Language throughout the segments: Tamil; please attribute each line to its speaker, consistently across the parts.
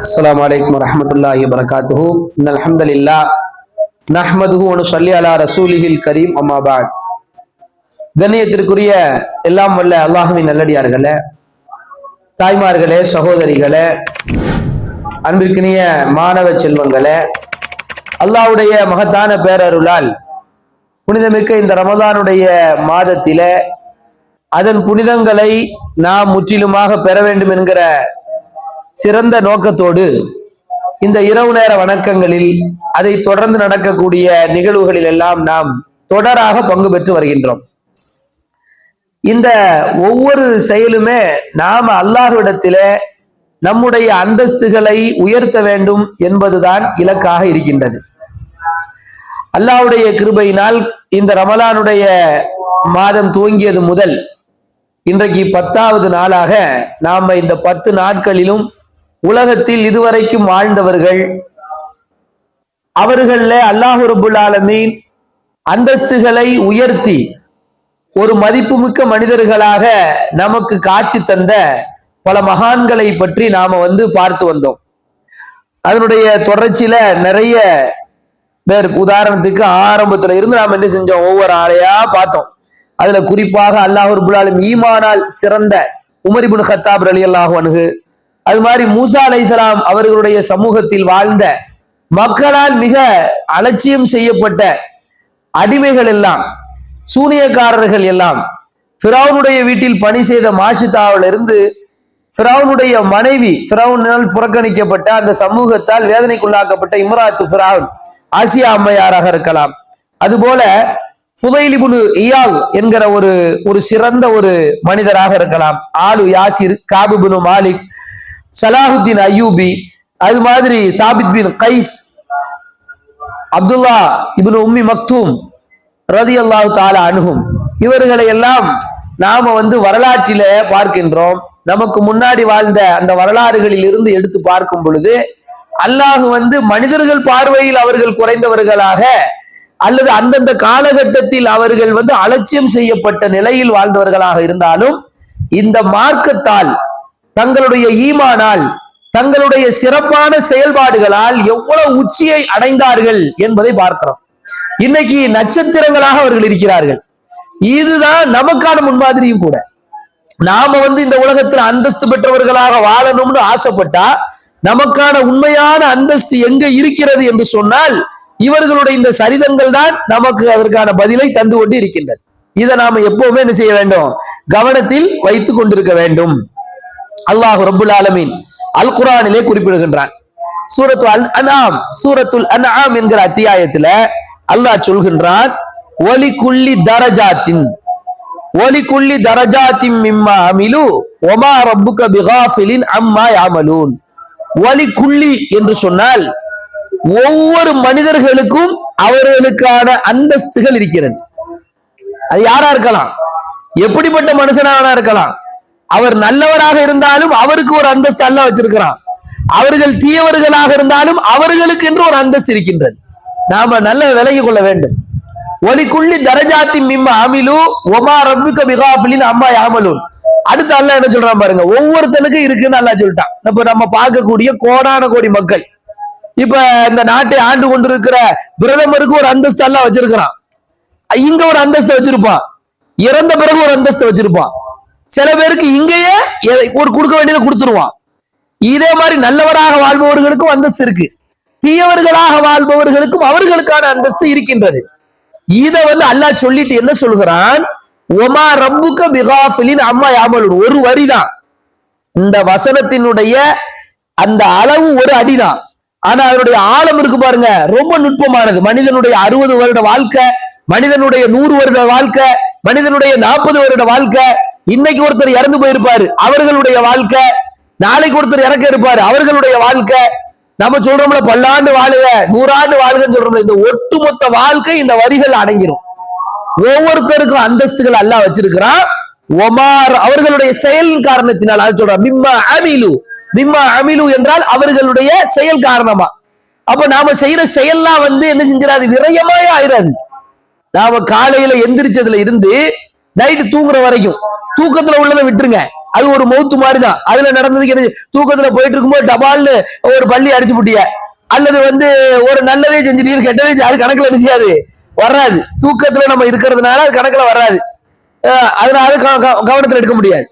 Speaker 1: السلام عليكم ورحمة الله وبركاته إن الحمد لله نحمده ونصلي على رسوله الكريم أما بعد கண்ணியத்திற்குரிய எல்லாம் வல்ல அல்லாஹ்வின் நல்லடியார்களே, தாய்மார்களே, சகோதரிகளே, அன்பிற்கினிய மாணவ செல்வங்களே, அல்லாஹ்வுடைய மகத்தான பேரருளால் புனிதமிக்க இந்த ரமதானுடைய மாதத்திலே அதன் புனிதங்களை நாம் முற்றிலுமாக பெற வேண்டும் என்கிற சிறந்த நோக்கத்தோடு இந்த இரவு நேர வணக்கங்களில் அதை தொடர்ந்து நடக்கக்கூடிய நிகழ்வுகளில் எல்லாம் நாம் தொடராக பங்கு பெற்று வருகின்றோம். இந்த ஒவ்வொரு செயலுமே நாம் அல்லாஹ்விடத்திலே நம்முடைய அந்தஸ்துகளை உயர்த்த வேண்டும் என்பதுதான் இலக்காக இருக்கின்றது. அல்லாஹ்வுடைய கிருபையினால் இந்த ரமலானுடைய மாதம் துவங்கியது முதல் இன்றைக்கு 10வது நாளாக நாம இந்த 10 நாட்களிலும் உலகத்தில் இதுவரைக்கும் வாழ்ந்தவர்கள், அவர்கள அல்லாஹ் ரப்புல் ஆலமீன் அந்தஸ்துகளை உயர்த்தி ஒரு மதிப்புமிக்க மனிதர்களாக நமக்கு காட்சி தந்த பல மகான்களை பற்றி நாம பார்த்து வந்தோம். அதனுடைய தொடர்ச்சியில நிறைய பேர், உதாரணத்துக்கு ஆரம்பத்துல இருந்து நாம் என்ன செஞ்சோம், ஒவ்வொரு ஆளையா பார்த்தோம். அதுல குறிப்பாக அல்லாஹ் ரப்புல் ஆலமீன் ஈமானால் சிறந்த உமர் இப்னு கத்தாப் ரலியல்லாஹு அன்ஹு, அது மாதிரி மூசா அலைஹிஸ்ஸலாம் அவர்களுடைய சமூகத்தில் வாழ்ந்த மக்களால் மிக அலட்சியம் செய்யப்பட்ட அடிமைகள் எல்லாம், சூனியக்காரர்கள் எல்லாம், ஃபிரௌனுடைய வீட்டில் பணி செய்த மாஷிதாவிலிருந்து ஃபிரௌனுடைய மனைவி, ஃபிரௌனால் புறக்கணிக்கப்பட்ட அந்த சமூகத்தால் வேதனைக்குள்ளாக்கப்பட்ட இம்ராத்து ஃபிரௌன் ஆசியா அம்மையாராக இருக்கலாம். அதுபோல ஃபுதைல் இப்னு இயால் என்கிற ஒரு சிறந்த ஒரு மனிதராக இருக்கலாம். ஆலு யாசிர், காப் இப்னு மாலிக், சலாஹுத்தீன் அய்யூபி, அது மாதிரி சாபித் பின் கைஸ், அப்துல்லா இப்னு உம்மி மக்தூம் ரலியல்லாஹு தஆலா அன்ஹும், இவர்களை எல்லாம் நாம வரலாற்றில பார்க்கின்றோம். நமக்கு முன்னாடி வாழ்ந்த அந்த வரலாறுகளில் இருந்து எடுத்து பார்க்கும் பொழுது அல்லாஹ் மனிதர்கள் பார்வையில் அவர்கள் குறைந்தவர்களாக அல்லது அந்தந்த காலகட்டத்தில் அவர்கள் அலட்சியம் செய்யப்பட்ட நிலையில் வாழ்ந்தவர்களாக இருந்தாலும் இந்த மார்க்கத்தால், தங்களுடைய ஈமானால், தங்களுடைய சிறப்பான செயல்பாடுகளால் எவ்வளவு உச்சியை அடைந்தார்கள் என்பதை பார்க்கிறோம். இன்னைக்கு நட்சத்திரங்களாக அவர்கள் இருக்கிறார்கள். இதுதான் நமக்கான முன்மாதிரியும் கூட. நாம இந்த உலகத்துல அந்தஸ்து பெற்றவர்களாக வாழணும்னு ஆசைப்பட்டா நமக்கான உண்மையான அந்தஸ்து எங்க இருக்கிறது என்று சொன்னால் இவர்களுடைய இந்த சரிதங்கள் தான் நமக்கு அதற்கான பதிலை தந்து கொண்டு இருக்கின்றது. இதை நாம எப்பவுமே என்ன செய்ய வேண்டும், கவனத்தில் வைத்துக் கொண்டிருக்க வேண்டும். அல்லாஹ் ரப்புல் ஆலமீன் அல் குர்ஆனிலே குறிப்பிடுகின்றான். சூரத்துல் அன்ஆம் என்கிற அத்தியாயத்துல அல்லாஹ் சொல்கின்றான், வலிகுல்லி தரஜாத்தின் மிம்மா அமிலு வமா ரப்புக பிகாஃபிலின் அம்மா யஅமலூன். வலிகுல்லி என்று சொன்னால் ஒவ்வொரு மனிதர்களுக்கும் அவர்களுக்கான அந்தஸ்துகள் இருக்கிறது. அது யாரா இருக்கலாம், எப்படிப்பட்ட மனுஷனாக இருக்கலாம். அவர் நல்லவராக இருந்தாலும் அவருக்கு ஒரு அந்தஸ்து அல்லாஹ் வச்சிருக்கிறான். அவர்கள் தீயவர்களாக இருந்தாலும் அவர்களுக்கு என்று ஒரு அந்தஸ்து இருக்கின்றது. நாம நல்ல விலகி கொள்ள வேண்டும். வலிகுல்லி தரஜாத்தி மிம்மா அமிலு வமா ரப்புக பிகாஃபிலின் அம்மா யஅமலூன். அடுத்து அல்லாஹ் என்ன சொல்றான் பாருங்க, ஒவ்வொருத்தனுக்கும் இருக்குன்னு அல்லாஹ் சொல்லிட்டான். இப்ப நம்ம பார்க்கக்கூடிய கோடான கோடி மக்கள், இப்ப இந்த நாட்டை ஆண்டு கொண்டிருக்கிற பிரதமருக்கு ஒரு அந்தஸ்து எல்லாம் வச்சிருக்கிறான். இங்க ஒரு அந்தஸ்து வச்சிருப்பான், இறந்த பிறகு ஒரு அந்தஸ்து வச்சிருப்பான். சில பேருக்கு இங்கேயே ஒரு கொடுக்க வேண்டியதை கொடுத்துருவான். இதே மாதிரி நல்லவராக வாழ்பவர்களுக்கும் அந்தஸ்து இருக்கு, தீயவர்களாக வாழ்பவர்களுக்கும் அவர்களுக்கான அந்தஸ்து இருக்கின்றது. இதை அல்லாஹ் சொல்லிட்டு என்ன சொல்கிறான், ஒமா ரப்புக பிகாஃபிலின் அம்மா யஅமலூன். ஒரு வரிதான் இந்த வசனத்தினுடைய அந்த அளவு, ஒரு அடிதான். ஆனா அதனுடைய ஆழம் இருக்கு பாருங்க, ரொம்ப நுட்பமானது. மனிதனுடைய 60 வருட வாழ்க்கை, மனிதனுடைய 100 வருட வாழ்க்கை, மனிதனுடைய 40 வருட வாழ்க்கை. இன்னைக்கு ஒருத்தர் இறந்து போயிருப்பாரு, அவர்களுடைய வாழ்க்கை. நாளைக்கு ஒருத்தர் இறக்க இருப்பாரு, அவர்களுடைய வாழ்க்கை. நம்ம சொல்றோம்ல பல்லாண்டு வாழுக, 100 ஆண்டு வாழ்கன்னு சொல்றோம்ல, இந்த ஒட்டுமொத்த வாழ்க்கை இந்த வரிகள் அடங்கிரும். ஒவ்வொருத்தருக்கும் அந்தஸ்துகள் அல்லாஹ் வச்சிருக்கிறான். ஒமார் அவர்களுடைய செயலின் காரணத்தினால், அது சொல்றான் மிம்மா அமிலு என்றால் அவர்களுடைய செயல் காரணமா. அப்ப நாம செய்யற செயல்லாம் என்ன செஞ்சிடாது, விரயமாயே ஆயிராது. நாம காலையில எந்திரிச்சதுல இருந்து நைட்டு தூங்குற வரைக்கும் தூக்கத்துல உள்ளதை விட்டுருங்க, அது ஒரு மௌத்து மாதிரிதான். அதுல நடந்ததுக்கு என்ன, தூக்கத்துல போயிட்டு இருக்கும்போது டபால்னு ஒரு பள்ளி அடிச்சு புட்டிய, அல்லது ஒரு நல்லதே செஞ்சுட்டீங்க கெட்டதே, அது கணக்குல என்ன செய்யாது, வராது. தூக்கத்துல நம்ம இருக்கிறதுனால அது கணக்குல வராது. அதனால கவனத்துல எடுக்க முடியாது.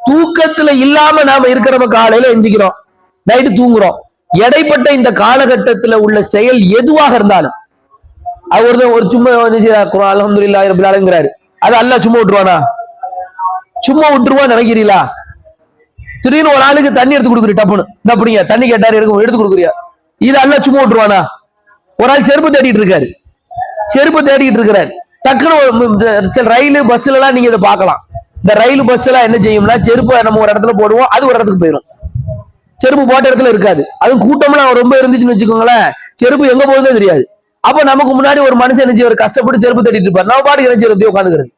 Speaker 1: தூக்கத்துல இல்லாம நாம இருக்கிற காலையில எந்திக்கிறோம், நைட்டு தூங்குறோம், இடைப்பட்ட இந்த காலகட்டத்துல உள்ள செயல் எதுவாக இருந்தாலும், அது ஒரு சும்மா அல்ஹம்துலில்லாஹி ரப்பில் ஆலமீன்ங்கறாரு, அது அல்லாஹ் சும்மா விட்டுருவானா? சும்மா விட்டுருவான்னு நினைக்கிறீங்களா? திடீர்னு ஒரு ஆளுக்கு தண்ணி எடுத்து கொடுக்குறீ, டப்புன்னு இந்த அப்படிங்க தண்ணி கேட்டாரு எடுத்து கொடுக்குறியா, இது அல்லாஹ் சும்மா விட்டுருவானா? ஒரு ஆள் செருப்பு தேடிட்டு இருக்காரு, செருப்பு தேடிட்டு இருக்கிறாரு, டக்குன்னு ரயில் பஸ்ல எல்லாம் நீங்க இதை பார்க்கலாம். இந்த ரயில் பஸ் எல்லாம் என்ன செய்யும்னா, செருப்பு நம்ம ஒரு இடத்துல போடுவோம், அது ஒரு இடத்துக்கு போயிடும், செருப்பு போட்ட இடத்துல இருக்காது. அது கூட்டம்லாம் ரொம்ப இருந்துச்சுன்னு வச்சுக்கோங்களேன், செருப்பு எங்க போகுதுன்னு தெரியாது. அப்ப நமக்கு முன்னாடி ஒரு மனுஷன் என்ன செய்வார், கஷ்டப்பட்டு செருப்பு தேடிட்டு இருப்பார், நம்ம பாட்டுக்கு என்ன செய்யறது, உட்காந்துக்கிறது.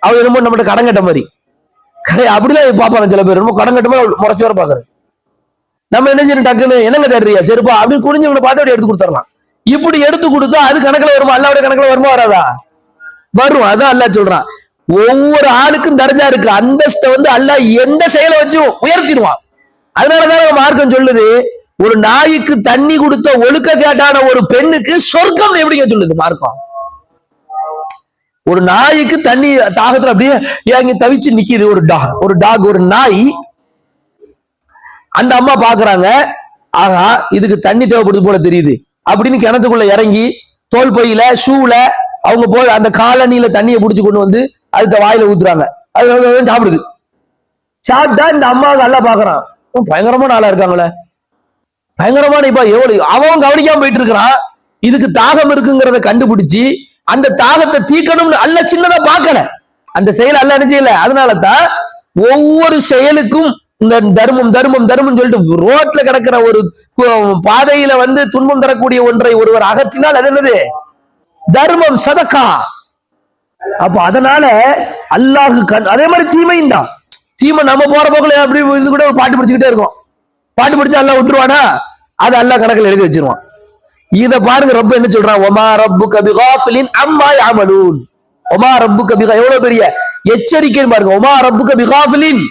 Speaker 1: அவர் ரொம்ப நம்மகிட்ட கடன் கட்ட மாதிரி அப்படிலாம் பாப்பாங்க சில பேர், ரொம்ப கடன் கட்டமா முறைச்சு வர பாக்குறது. நம்ம என்ன செய்யணும், டக்குன்னு என்னங்க தேடுறியா செருப்பா அப்படின்னு குடிஞ்சவங்களை பார்த்து அப்படி எடுத்து கொடுத்துடலாம். இப்படி எடுத்து கொடுத்தா அது கணக்குல வருமா, அல்லாவுடைய கணக்குல வருமா வராதா? வரும். அதான் அல்லாஹ் சொல்றான், ஒவ்வொரு ஆளுக்கும் தர்ஜா இருக்கு, அந்தஸ்தை அல்லாஹ் எந்த செயலை வச்சு உயர்த்திடுவான். அதனாலதான் மார்க்கம் சொல்லுது, ஒரு நாய்க்கு தண்ணி கொடுத்த ஒழுக்க கேட்டான ஒரு பெண்ணுக்கு சொர்க்கம் எப்படிங்க சொல்லுது மார்க்கம். ஒரு நாய்க்கு தண்ணி தாகத்துல அப்படியே ஏங்க தவிச்சு நிக்குது ஒரு டாக், ஒரு நாய். அந்த அம்மா பாக்குறாங்க, ஆகா இதுக்கு தண்ணி தேவைப்படுது போல தெரியுது அப்படின்னு கிணத்துக்குள்ள இறங்கி தோல் பையில ஷூல அவங்க போய் அந்த காலனியில தண்ணியை பிடிச்சு கொண்டு அதுக்கு வாயில ஊத்துறாங்க, அது சாப்பிடுது. சாப்பிட்டா இந்த அம்மாவுக்கு நல்லா பாக்குறான், பயங்கரமான ஆளா இருக்காங்களே, பயங்கரமான இப்ப எவ்வளவு அவன் கவனிக்காம போயிட்டு இருக்கிறான். இதுக்கு தாகம் இருக்குங்கிறத கண்டுபிடிச்சு அந்த தாகத்தை தீக்கணும்னு அல்ல சின்னதா பார்க்கல, அந்த செயல் அல்ல என்ன செய்யல. அதனாலதான் ஒவ்வொரு செயலுக்கும் இந்த தர்மம் தர்மம் தர்மம் சொல்லிட்டு ரோட்ல கிடக்கிற ஒரு பாதையில துன்பம் தரக்கூடிய ஒன்றை ஒருவர் அகற்றினால் அது என்னது, தர்மம், சதக்கா. அப்ப அதனால அல்லாஹ் அதே மாதிரி தீமையும் தான். தீமை நம்ம போற போக்குல அப்படி இது கூட ஒரு பாட்டு பிடிச்சுக்கிட்டே இருக்கும், பாட்டு பிடிச்சா அல்லாஹ் விட்டுருவானா? அது அல்லாஹ் கணக்கில் எழுதி வச்சிருவான். இத பாருங்க, ரப்ப என்ன சொல்றான், ஒமா ரப்புக பிகாஃபிலின் அம்மா யஅமலூன். ஒமா ரப்புக பிகா, எவ்வளவு பெரிய எச்சரிக்கை பாருங்க. ஒமா ரப்புக பிகாஃபிலின்,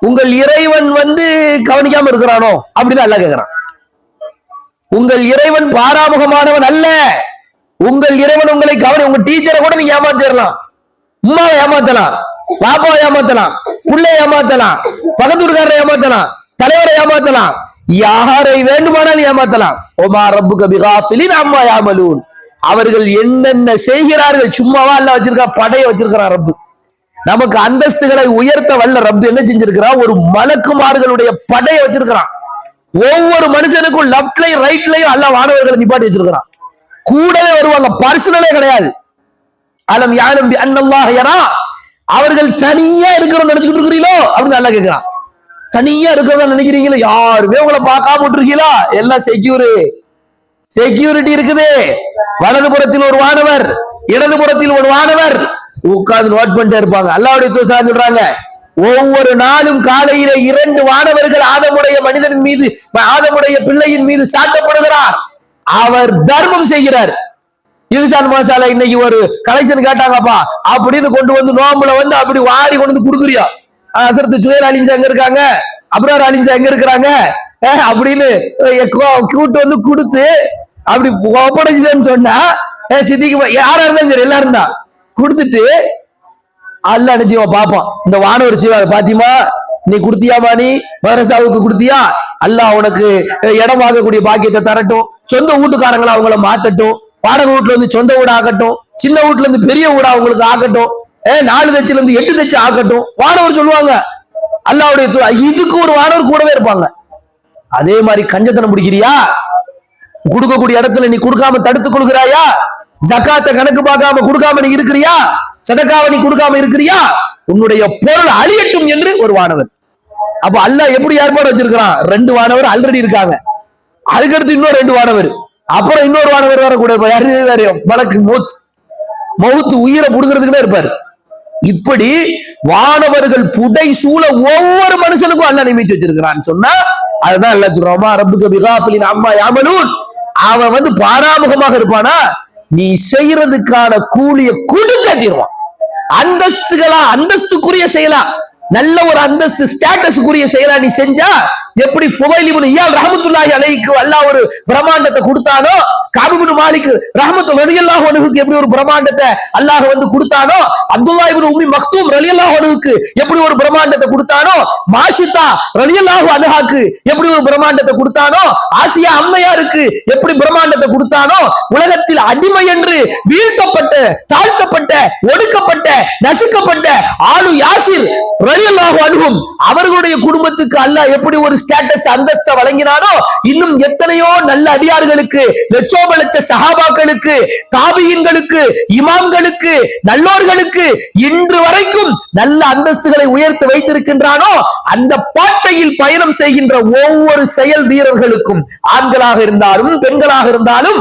Speaker 1: உங்கள் இறைவன் கவனிக்காம இருக்கிறானோ அப்படின்னு அல்லாஹ் கேக்குறான். உங்கள் இறைவன் பாராமுகமானவன் அல்ல, உங்கள் இறைவன் உங்களை உங்க டீச்சரை கூட நீங்க ஏமாத்திடலாம், உம்மாவை ஏமாத்தலாம், பாப்பாவை ஏமாத்தலாம், புள்ளைய ஏமாத்தலாம், பக்கத்தூர்காரரை ஏமாத்தலாம், தலைவரை ஏமாத்தலாம், யாரை வேண்டுமானால் ஏமாத்தலாம். ஒமா ரப்புக பிகாஃபிலின் அம்மா யஅமலூன். அவர்கள் என்னென்ன செய்கிறார்கள், சும்மாவா அல்லாஹ் வச்சிருக்கா, படைய வச்சிருக்கிறான் ரப்பு. நமக்கு அந்தஸ்துகளை உயர்த்த வல்ல ரப்பு என்ன செஞ்சிருக்கிறான், ஒரு மலக்குமார்களுடைய படைய வச்சிருக்கிறான். ஒவ்வொரு மனுஷனுக்கும் லெப்ட்லயும் ரைட்லயும் அல்லாஹ் வானவர்களை நிப்பாட்டி வச்சிருக்கிறான். கூடவே வருவாங்க, பர்சனலே கிடையாது. அலம் யாலம் பி அன்னல்லாஹ் யரா, அவர்கள் தனியா இருக்கிறோம் நினைச்சுக்கிட்டு இருக்கிறீங்களோ அப்படின்னு அல்லாஹ் கேட்கிறான். தனியா இருக்கிறதா நினைக்கிறீங்களா? யாருமே உங்களை பார்க்காம விட்டுருக்கீங்களா? எல்லாம் செக்யூரிட்டி இருக்குது. வலதுபுறத்தில் ஒரு வானவர், இடதுபுறத்தில் ஒரு வானவர் உட்கார்ந்து நோட் பண்ணிட்டே இருப்பாங்க. அல்லாஹ்வுடைய தூதர் சொல்றாங்க, ஒவ்வொரு நாளும் காலையில 2 வானவர்கள் ஆதமுடைய மனிதனின் மீது, ஆதமுடைய பிள்ளையின் மீது சாட்டப்படுகிறார். அவர் தர்மம் செய்கிறார். இன்சான் மசாலா இன்னைக்கு ஒரு கலெக்ஷன் கேட்டாங்கப்பா அப்படின்னு கொண்டு நோம்புல அப்படி வாரி கொண்டு கொடுக்குறியா, அசரத்து சுயல் அலிம்சா எங்க இருக்காங்க, அப்ரார் அலிம்சா எங்க இருக்கிறாங்க அப்படின்னு கூட்டு கொடுத்து அப்படி ஒப்படைச்சுன்னு சொன்னா, சித்திக்கு யாரா இருந்தாலும் சரி எல்லாரும் தான் கொடுத்துட்டு அல்ல நினைச்சுவா பாப்பான். இந்த வானவர் செய்வா, பாத்தியமா நீ குடுத்தியாமா, நீ மதரசாவுக்கு குடுத்தியா, அல்லாஹ் உனக்கு இடம் வாங்கக்கூடிய பாக்கியத்தை தரட்டும், சொந்த வீட்டுக்காரங்களை அவங்கள மாத்தட்டும், வாடகை வீட்டுல சொந்த வீடு ஆகட்டும், சின்ன வீட்டுல பெரிய வீடா அவங்களுக்கு ஆகட்டும், 4 தச்சுல 8 தச்சு ஆகட்டும், வானவர் சொல்லுவாங்க. அல்லாஹ்வுடைய இதுக்கு ஒரு வானவர் கூடவே இருப்பாங்க. அதே மாதிரி கஞ்சத்தனம் பிடிக்கிறியா, கொடுக்கக்கூடிய இடத்துல நீ கொடுக்காம தடுத்துக் கொள்கிறாயா, ஜகாத்தை கணக்கு பார்க்காம கொடுக்காம நீ இருக்கிறியா, சதகாவை நீ கொடுக்காம இருக்கிறியா, உன்னுடைய பொருள் அழியட்டும் என்று ஒரு வானவர். அப்ப அல்லாஹ் எப்படி ஏற்பாடு வச்சிருக்கிறான், 2 வானவர் ஆல்ரெடி இருக்காங்க, அதுக்கடுத்து இன்னொரு 2 வானவர், அப்புறம் இன்னொரு வானவர் வர கூட மலக்கு மௌத் உயிரை புடுங்கிறதுக்குன்னே இருப்பாரு. இப்படி வானவர்கள் புடை சூழ ஒவ்வொரு மனுஷனுக்கும் அல்லாஹ் நியமிச்சு வச்சிருக்கிறான்னு சொன்னா, அதுதான் அல்லாஹ் சொல்றான், ரப்புக பிகாஃபிலின் அம்மா யஅமலூன். அவன் பாராமுகமாக இருப்பானா, நீ செய்யறதுக்கான கூலிய கொடுக்க தீர்வான். அந்தஸ்துக்குரிய செயலா, நல்ல ஒரு அந்தஸ்து ஸ்டேட்டஸ்க்குரிய செயலா நீ செஞ்சா, எப்படி ஃபுதைல் இப்னு இயால் ரஹ்மத்துல்லாஹி அலைஹிக்கு அல்லாஹ் ஒரு பிரமாண்டத்தை கொடுத்தானோ, கஅப் இப்னு மாலிக் ரஹ்மத்துல்லாஹி ரலியல்லாஹு அன்ஹுக்கு எப்படி ஒரு பிரமாண்டத்தை அல்லாஹ் வந்து கொடுத்தானோ, அப்துல்லாஹ் இப்னு உம்மி மக்தூம் ரலியல்லாஹு அன்ஹுக்கு எப்படி ஒரு பிரமாண்டத்தை கொடுத்தானோ, மாஷிதா ரலியல்லாஹு அன்ஹாக்கு எப்படி ஒரு பிரமாண்டத்தை கொடுத்தானோ, ஆசியா அம்மையாருக்கு எப்படி பிரமாண்டத்தை கொடுத்தானோ, உலகத்தில் அடிமை என்று வீழ்த்தப்பட்ட, தாழ்த்தப்பட்ட, ஒடுக்கப்பட்ட, நசுக்கப்பட்ட ஆலு யாசிர் ரலியல்லாஹு அன்ஹும் அவர்களுடைய குடும்பத்துக்கு அல்லாஹ் எப்படி ஒரு ஸ்டேட்டஸ் அந்தஸ்தை வழங்கினானோ, இன்னும் எத்தனையோ நல்ல அடியார்களுக்கு, லட்சோப லட்ச சஹாபாக்களுக்கு, தாபியின்களுக்கு, இமாம்களுக்கு, நல்லோர்களுக்கு இன்று வரைக்கும் நல்ல அந்தஸ்துகளை உயர்த்தி வைத்திருக்கின்றானோ, அந்த பாட்டையில் பயணம் செய்கின்ற ஒவ்வொரு செயல் வீரர்களுக்கும், ஆண்களாக இருந்தாலும் பெண்களாக இருந்தாலும்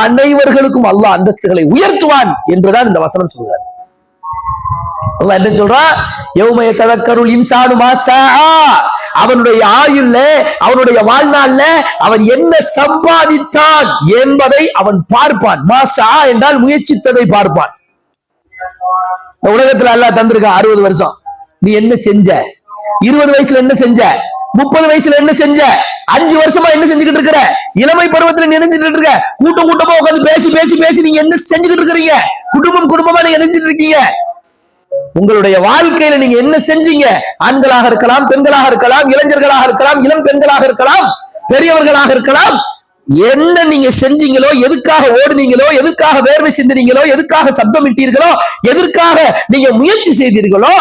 Speaker 1: அனைவர்களுக்கும் அல்லாஹ் அந்தஸ்துகளை உயர்த்துவான் என்றுதான் இந்த வசனம் சொல்கிறார். அல்லாஹ் என்ன சொல்றான்? யௌம யததக்கருல் இன்சானு மா ஸஆ, அவனுடைய ஆயுள்ல, அவனுடைய வாழ்நாள்ல அவன் என்ன சம்பாதித்தான் என்பதை அவன் பார்ப்பான். மா ஸஆ என்றால் முயற்சித்ததை பார்ப்பான். இந்த உலகத்துல அல்லாஹ் தந்திருக்கான் 60 வருஷம். நீ என்ன செஞ்ச? 20 வயசுல என்ன செஞ்ச? 30 வயசுல என்ன செஞ்ச? 5 வருஷமா என்ன செஞ்சுக்கிட்டு இருக்கிற? இளமை பருவத்துல நினைஞ்சிட்டு இருக்க, கூட்டமா உட்காந்து பேசி பேசி பேசி நீங்க என்ன செஞ்சுக்கிட்டு இருக்கிறீங்க? குடும்பமா நீங்க நினைச்சிட்டு இருக்கீங்க. உங்களுடைய வாழ்க்கையில நீங்க என்ன செஞ்சீங்க? ஆண்களாக இருக்கலாம், பெண்களாக இருக்கலாம், இளைஞர்களாக இருக்கலாம், இளம் பெண்களாக இருக்கலாம், பெரியவர்களாக இருக்கலாம். என்ன நீங்க செஞ்சீங்களோ, எதுக்காக ஓடுனீங்களோ, எதுக்காக வேர்வை சிந்தினீங்களோ, எதுக்காக சப்தமிட்டீர்களோ, எதற்காக நீங்க முயற்சி செய்தீர்களோ,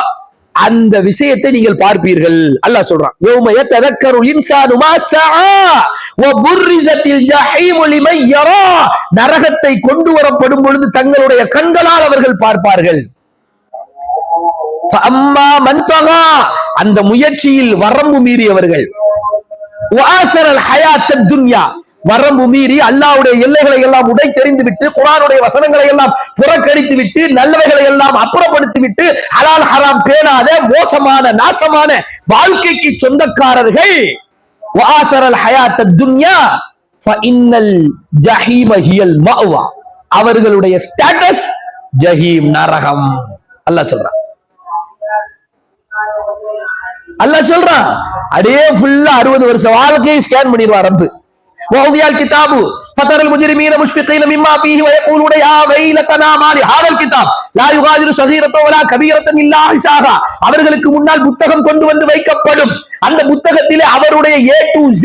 Speaker 1: அந்த விஷயத்தை நீங்கள் பார்ப்பீர்கள். அல்லாஹ் சொல்றான், யௌம யததக்கருல் இன்சானு மா ஸஆ வ புர்ரிஸத்தில் ஜஹீமு லிமன் யரா, நரகத்தை கொண்டு வரப்படும் பொழுது தங்களுடைய கண்களால் அவர்கள் பார்ப்பார்கள். அந்த முயற்சியில் வரம்பு மீறியவர்கள், வரம்பு மீறி அல்லாஹ்வுடைய எல்லைகளை எல்லாம் உடை தெரிந்து விட்டு, குர்ஆனுடைய வசனங்களை எல்லாம் புறக்கணித்து விட்டு, நல்லவைகளை எல்லாம் அப்புறப்படுத்தி விட்டு, ஹலால் ஹராம் பேணாத மோசமான நாசமான வாழ்க்கைக்கு சொந்தக்காரர்கள், அவர்களுடைய ஸ்டேட்டஸ் ஜஹீம், நரகம். அல்லாஹ் சொல்றான். அல்லாஹ் சொல்றான், அப்படியே ஃபுல்லா 60 வருஷம் வாழ்க்கையை ஸ்கேன் பண்ணிடுவார் ரப்பு. وَوُضِعَ الْكِتَابُ فَتَرَى الْمُجْرِمِينَ مُشْفِقِينَ مِمَّا فِيهِ وَيَقُولُونَ يَا وَيْلَتَنَا مَا لِهَذَا الْكِتَابِ لَا يُغَادِرُ صَغِيرَةً وَلَا كَبِيرَةً إِلَّا أَحْصَاهَا. அவர்களுக்கு முன்னால் புத்தகம் கொண்டு வந்து வைக்கப்படும். அந்த புத்தகத்திலே அவருடைய A to Z,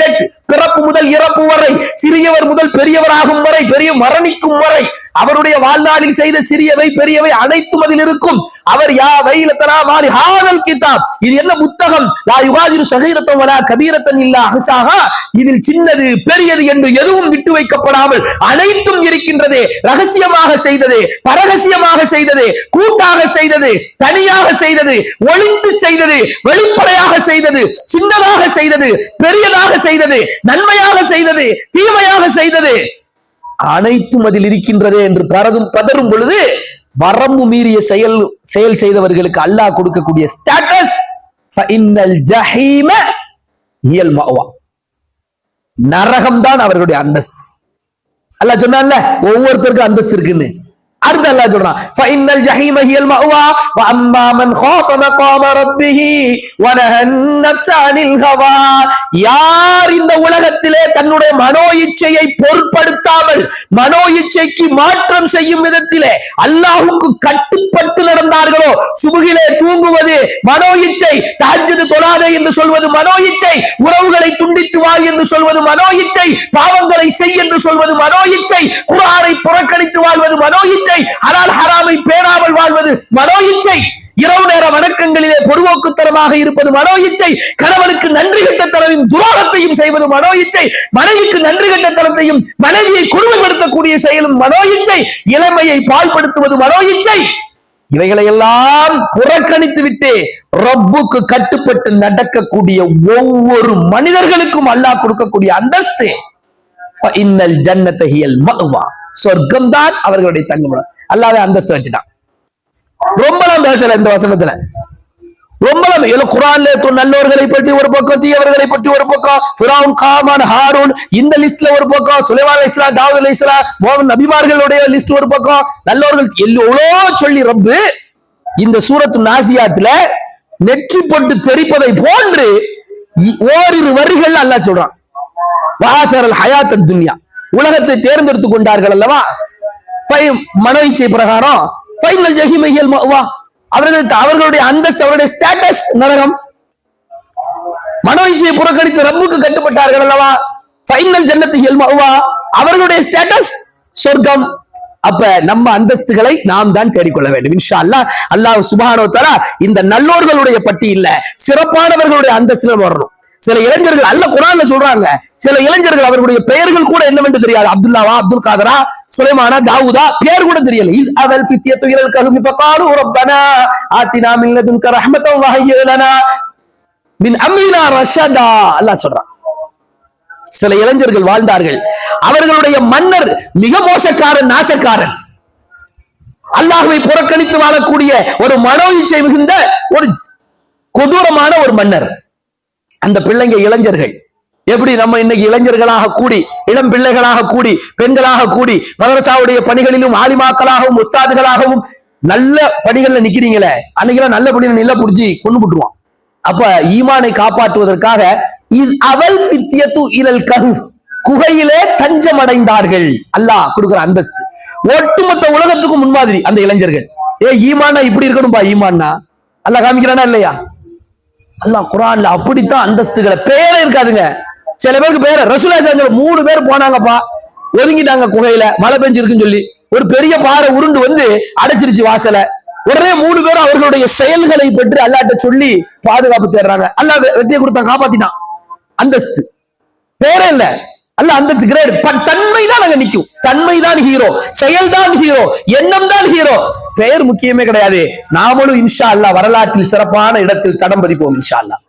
Speaker 1: பிறப்பு முதல் இறப்பு வரை, சிறியவர் முதல் பெரியவராகும் வரை, பெரிய மரணிக்கும் வரை, அவருடைய வாழ்நாளில் செய்த சிறியவை பெரியவை அனைத்தும் அதில் இருக்கும். அவர் யா வைலத்தனா மாலி ஹாதல் கிதாப், இது என்ன புத்தகம், லா யுகாதிரு ஸகீரத்தன் வலா கபீரத்தன் இல்லா அஹ்ஸாஹா, இதில் சின்னது பெரியது என்று எதுவும் விட்டு வைக்கப்படாமல் அனைத்தும் இருக்கின்றதே. ரகசியமாக செய்தது, பரகசியமாக செய்தது, கூட்டாக செய்தது, தனியாக செய்தது, ஒளிந்து செய்தது, வெளிப்படையாக செய்தது, சின்னதாக செய்தது, பெரியதாக செய்தது, நன்மையாக செய்தது, தீமையாக செய்தது, அனைத்தும் அதில் இருக்கின்றதே என்று பதறும் பொழுது, வரம்பு மீறிய செயல் செய்தவர்களுக்கு அல்லாஹ் கொடுக்கக்கூடிய ஸ்டேட்டஸ், ஃபஇன்னல் ஜஹீம ஹியல் மஅவா, நரகம் தான் அவர்களுடைய அந்தஸ்து. அல்லாஹ் சொன்னான்ல, ஒவ்வொருத்தருக்கும் அந்தஸ்து இருக்குன்னு. அடுத்து அல்லாஹ் சொல்றான், ஃபஇன்னல் ஜஹீம ஹியல் மஅவா வ அம்மா மன் காஃப மகாம ரப்பிஹி வ நஹன் நஃப்ஸ அனில் ஹவா. யார் இந்த உலகத்திலே தன்னுடைய மனோ இச்சையை பொருட்படுத்தாமல், மனோ இச்சைக்கு மாற்றம் செய்யும் விதத்திலே அல்லாஹ்வுக்கு கட்டுப்பட்டு நடந்தார்களோ, சுபுகிலே தூங்குவது மனோ இச்சை, தஹஜ்ஜுத் தொழாதே என்று சொல்வது மனோ இச்சை, உறவுகளை துண்டித்து வாழ் என்று சொல்வது மனோ இச்சை, பாவங்களை செய் என்று சொல்வது மனோ இச்சை, குர்ஆனை புறக்கணித்து வாழ்வது மனோ இச்சை, ஹலால் ஹராமை பேணாமல் வாழ்வது மனோ இச்சை, இரவு நேர வணக்கங்களிலே பொதுவோக்குத்தரமாக இருப்பது மனோ இச்சை, கணவனுக்கு நன்றி கெட்ட தனவின் துரோகத்தையும் செய்வது மனோ இச்சை, மனைவிக்கு நன்றி கெட்ட தனத்தையும் மனைவியை கொடுமைப்படுத்தக்கூடிய செயலும் மனோ இச்சை, இளமையை பால்படுத்துவது மனோ இச்சை. இவைகளை எல்லாம் புறக்கணித்து விட்டு ரப்புக்கு கட்டுப்பட்டு நடக்கக்கூடிய ஒவ்வொரு மனிதர்களுக்கும் அல்லாஹ் கொடுக்கக்கூடிய அந்தஸ்து, ஃபஇன்னல் ஜன்னத ஹியல் மஅவா, சொர்க்கம் தான் அவர்களுடைய தங்குமிடம். அல்லாஹ்வே அந்தஸ்து வச்சுட்டான். ரொம்பலாம் பேசல இந்த வசனத்துல, ரொம்பலாம் குர்ஆன்ல நல்லோர்களை பற்றி ஒரு பக்கம், தீயவர்களை பற்றி ஒரு பக்கம், ஃபிரௌன், காமான், ஹாரூன் இந்த லிஸ்ட்ல ஒரு பக்கம், சுலைமான் அலைஹிஸ்ஸலாம், தாவூத் அலைஹிஸ்ஸலாம், நபிமார்களுடைய லிஸ்ட் ஒரு பக்கம், நல்லோர்கள் எவ்வளோ சொல்லி ரப்பு இந்த சூரத்து நாசியாத்துல நெற்றி போட்டு தெரிப்பதை போன்று ஓரிரு வரிகள் அல்லாஹ் சொல்றான். வஆஸரல் ஹயாத்தத் துன்யா, உலகத்தை தேர்ந்தெடுத்துக் கொண்டார்கள் அல்லவா, மன இச்சை பிரகாரம் ஃபைனல் ஜஹீம் ஹியல் மஅவா, அவர்களுடைய அந்தஸ்து, அவருடைய ஸ்டேட்டஸ் நரகம். மன இச்சையை புறக்கணித்து ரப்புக்கு கட்டுப்பட்டார்கள் அல்லவா, ஃபைனல் ஜன்னத்து ஹியல் மஅவா, அவர்களுடைய ஸ்டேட்டஸ் சொர்க்கம். அப்ப நம்ம அந்தஸ்துகளை நாம் தான் தேடிக்கொள்ள வேண்டும் இன்ஷா அல்லாஹ். அல்லாஹ் சுப்ஹானஹு வ தஆலா இந்த நல்லோர்களுடைய பட்டியல்ல சிறப்பானவர்களுடைய அந்தஸ்துல வரணும். சில இளைஞர்கள் அல்ல குர்ஆன்ல சொல்றாங்க, சில இளைஞர்கள் அவர்களுடைய பெயர்கள் கூட என்னவென்று தெரியாது. அப்துல்லாவா, அப்துல் காதரா, சுலைமானா, தாவூதா, பேர் கூட தெரியல. இஸ் அவல் ஃபித்யத்து இலல் கஹ்ஃபி ஃபகாலு ரப்பனா ஆதினா மின் லதுன்க ரஹ்மத்தன் வ ஹய்யி லனா மின் அம்ரினா ரஷதா. அல்லாஹ் சொல்றான், சில இளைஞர்கள் வாழ்ந்தார்கள், அவர்களுடைய மன்னர் மிக மோசக்காரன், நாசக்காரன், அல்லாஹ்வை புறக்கணித்து வாழக்கூடிய ஒரு மனோ இச்சை மிகுந்த ஒரு கொடூரமான ஒரு மன்னர். அந்த பிள்ளைங்க இளைஞர்கள் எப்படி நம்ம இன்னைக்கு இளைஞர்களாக கூடி, இளம் பிள்ளைகளாக கூடி, பெண்களாக கூடி மதரசாவுடைய பணிகளிலும் ஆலிமாக்களாகவும் உஸ்தாதுகளாகவும் நல்ல பணிகள்ல நிக்கிறீங்களே, அன்னைக்கெல்லாம் நல்ல பணிகளை நில புடிச்சு கொண்டு விட்டுருவான். அப்ப ஈமானை காப்பாற்றுவதற்காக அவல் ஃபித்யத்து இலல் கஹ்ஃப், குகையிலே தஞ்சம் அடைந்தார்கள். அல்லாஹ் கொடுக்கிற அந்தஸ்து ஒட்டுமொத்த உலகத்துக்கும் முன்மாதிரி அந்த இளைஞர்கள். ஈமானா இப்படி இருக்கணும்பா, ஈமான்னா அல்லாஹ் காமிக்கிறானா இல்லையா? அல்லாஹ் குர்ஆன்ல அப்படித்தான் அந்தஸ்துகளை, பேரே இருக்காதுங்க. சில பேருக்கு பேர ரசூலுல்லாஹி 3 பேர் போனாங்கப்பா, ஒதுங்கிட்டாங்க குகையில, மழை பெஞ்சிருக்குன்னு சொல்லி, ஒரு பெரிய பாறை உருண்டு வந்து அடைச்சிருச்சு வாசல. உடனே 3 பேரும் அவர்களுடைய செயல்களை பற்றி அல்லாஹ்ட்ட சொல்லி பாதுகாப்பு தேடுறாங்க. அல்லாஹ் வெற்றியை கொடுத்தான், காப்பாத்திட்டான். அந்தஸ்து பேரே இல்ல, அல்லாஹ் அந்தஸ்து கிரேட். தன்மை தான் அங்க நிக்கும், தன்மை தான் ஹீரோ, செயல் தான் ஹீரோ, எண்ணம் தான் ஹீரோ, பெயர் முக்கியமே கிடையாது. நாமளும் இன்ஷா அல்லாஹ் வரலாற்றில் சிறப்பான இடத்தில் தடம் பதிப்போம். இன்ஷா அல்லாஹ்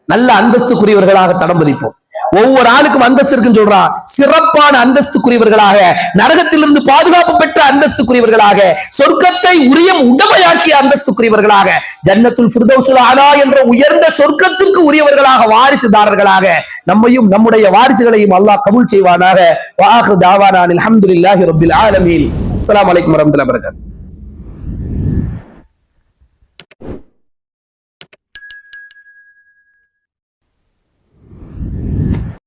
Speaker 1: நல்ல அந்தஸ்துக்குரியவர்களாக தடம் பதிப்போம். ஒவ்வொரு ஆளுக்கும் அந்தஸ்து இருக்குன்னு சொல்றான். சிறப்பான அந்தஸ்துக்குரியவர்களாக, நரகத்திலிருந்து பாதுகாப்பு பெற்ற அந்தஸ்துக்குரியவர்களாக, சொர்க்கத்தை உரிய உடமையாக்கிய அந்தஸ்துக்குரியவர்களாக, ஜன்னத்துல் ஃபிர்தௌஸுல் அலா என்ற உயர்ந்த சொர்க்கத்திற்கு உரியவர்களாக, வாரிசுதாரர்களாக நம்மையும் நம்முடைய வாரிசுகளையும் அல்லாஹ் கபூல் செய்வானாக. வ ஆகிரு தாவானா அல்ஹம்துலில்லாஹி ரப்பில் ஆலமீன். அஸ்ஸலாமு அலைக்கும் வரஹ்மத்துல்லாஹி வபரகாத்துஹு.